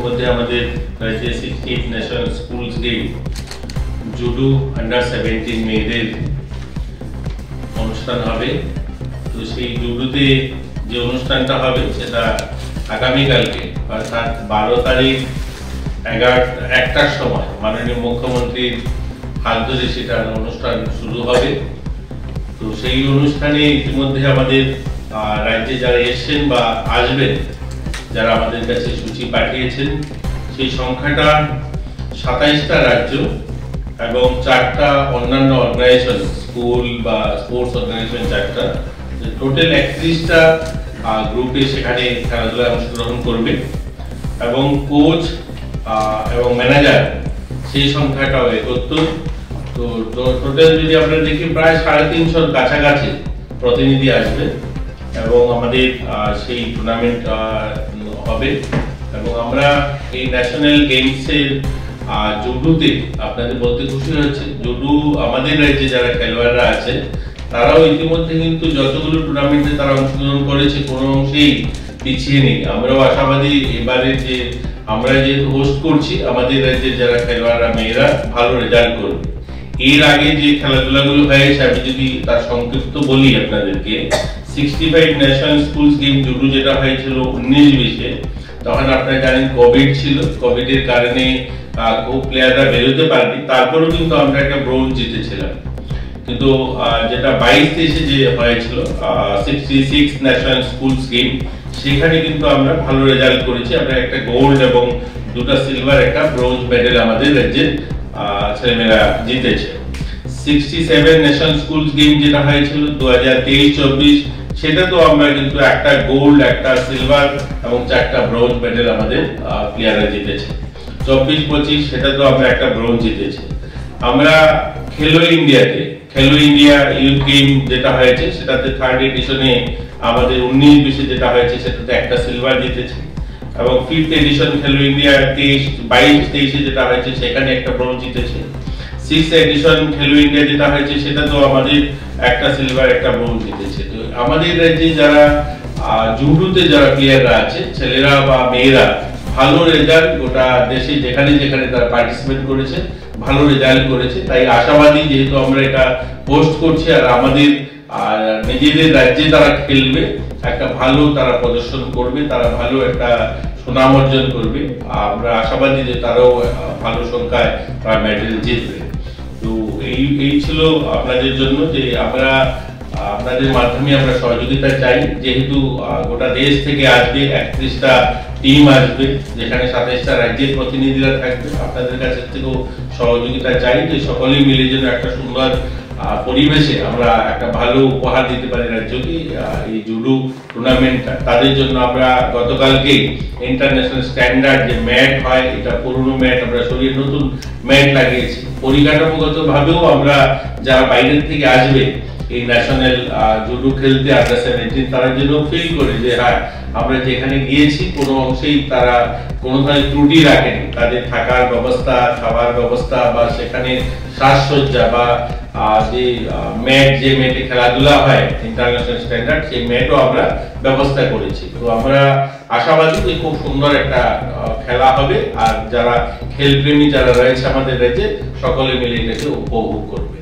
ইতিমধ্যে আমাদের রাজ্যে 16th national schools game judo under 17 মেয়েদের অনুষ্ঠান হবে। তো সেই জুডোতে যে অনুষ্ঠানটা হবে সেটা আগামীকালকে অর্থাৎ 12 তারিখ 1টার সময় মাননীয় মুখ্যমন্ত্রীর হাত ধরে সেটার অনুষ্ঠান শুরু হবে। তো সেই অনুষ্ঠানে ইতিমধ্যে আমাদের রাজ্যে যারা এসছেন বা আসবেন, যারা আমাদের কাছে সূচি পাঠিয়েছেন, সেই সংখ্যাটা 27টা রাজ্য এবং 4টা অন্যান্য অর্গানাইজেশন, স্কুল বা স্পোর্টস অর্গানাইজেশন 4টা, টোটাল 31টা গ্রুপে সেখানে খেলাধুলায় অংশগ্রহণ করবে এবং কোচ এবং ম্যানেজার সেই সংখ্যাটাও 71। তো টোটাল যদি আমরা দেখি প্রায় 350 কাছাকাছি প্রতিনিধি আসবে এবং আমাদের সেই টুর্নামেন্ট হবে। এবং আমরা এই ন্যাশনাল গেমসের জুডোতে আপনাদের বলতে খুশি হচ্ছে, জুডো আমাদের রাজ্যে যারা খেলোয়াড়রা আছে তারাও ইতিমধ্যে কিন্তু যতগুলো টুর্নামেন্টে তারা অংশগ্রহণ করেছে কোনো অংশেই পিছিয়ে নেই। আমরাও আশাবাদী এবারে যে আমরা যেহেতু হোস্ট করছি, আমাদের রাজ্যের যারা খেলোয়াড়রা মেয়েরা ভালো রেজাল্ট করবে। এর আগে যে খেলাধুলাগুলো হয়েছে আমি যদি তার সংক্ষিপ্ত বলি আপনাদেরকে, 65 ন্যাশনাল স্কুলস গেম জুডো যেটা হয়েছিল 19-20-এ, তখন আপনারা জানেন কোভিড ছিল, কোভিডের কারণে খুব প্লেয়াররা বেরোতে পারেনি, তারপরেও কিন্তু আমরা একটা ব্রোঞ্জ জিতেছিলাম। কিন্তু যেটা 22-23-এ যে হয়েছিল 66 ন্যাশনাল স্কুলস গেম, সেখানে কিন্তু আমরা ভালো রেজাল্ট করেছি। আমরা একটা গোল্ড এবং 2টা সিলভার, একটা ব্রোঞ্জ মেডেল আমাদের রাজ্যের ছেলেমেয়েরা জিতেছে। 67 ন্যাশনাল স্কুলস গেম যেটা হয়েছিল 2023-24, সেটা তো আমরা কিন্তু একটা গোল্ড, একটা সিলভার এবং 4টা ব্রোঞ্জ মেডেল আমাদের প্লেয়াররা জিতেছে। 24-25 সেটা তো আমরা একটা ব্রোঞ্জ জিতেছি। আমরা খেলো ইন্ডিয়া ইউথ গেম যেটা হয়েছে সেটাতে 3rd এডিশনে আমাদের 19-20-এ যেটা হয়েছে সেটাতে একটা সিলভার জিতেছে এবং 5th এডিশন খেলো ইন্ডিয়া 22-23-এ যেটা হয়েছে সেখানে একটা ব্রোঞ্জ জিতেছে। 6th এডিশন খেলো ইন্ডিয়া যেটা হয়েছে সেটা তো আমাদের একটা সিলভার, একটা ব্রোঞ্জ জিতেছে। তো আমাদের রাজ্যে যারা জুডোতে যারা প্লেয়াররা আছে, ছেলেরা বা মেয়েরা, ভালো রেজাল্ট গোটা দেশে যেখানে যেখানে তারা পার্টিসিপেট করেছে ভালো রেজাল্ট করেছে। তাই আশাবাদী, যেহেতু আমরা এটা পোস্ট করছি আর আমাদের নিজেদের রাজ্যে তারা খেলবে, একটা ভালো তারা প্রদর্শন করবে, তারা ভালো একটা সুনাম অর্জন করবে। আমরা আশাবাদী যে তারাও ভালো সংখ্যায় মেডেল জিতবে। তো এই ছিল আপনাদের জন্য যে আমরা আপনাদের মাধ্যমে আমরা সহযোগিতা চাই, যেহেতু গোটা দেশ থেকে আসবে, 31টা টিম আসবে, যেখানে 27টা রাজ্যের প্রতিনিধিরা থাকবে। আপনাদের কাছে থেকেও সহযোগিতা চাই যে সকলেই মিলে যেন একটা সুন্দর পরিবেশে আমরা একটা ভালো উপহার দিতে পারি রাজ্যকে। এই জুডো টুর্নামেন্টটা তাদের জন্য আমরা গতকালকে ইন্টারন্যাশনাল স্ট্যান্ডার্ড যে ম্যাট হয়, এটা পুরনো ম্যাট আমরা সরিয়ে নতুন ম্যাট লাগিয়েছি। পরিকাঠামোগত ভাবেও আমরা যারা বাইরের থেকে আসবে এই ন্যাশনাল জুডো খেলতে আন্ডার 17, তারা যেন ফিল করে যে হ্যাঁ আমরা যেখানে গিয়েছি কোনো অংশেই তারা কোনো ধরনের ত্রুটি রাখেনি। তাদের থাকার ব্যবস্থা, খাবার ব্যবস্থা বা সেখানে সাজসজ্জা বা যে ম্যাট, যে ম্যাটে খেলাধুলা হয় ইন্টারন্যাশনাল স্ট্যান্ডার্ড, সেই ম্যাটও আমরা ব্যবস্থা করেছি। তো আমরা আশাবাদী যে খুব সুন্দর একটা খেলা হবে আর যারা খেলপ্রেমী যারা রয়েছে আমাদের রাজ্যে সকলে মিলে এটাকে উপভোগ করবে।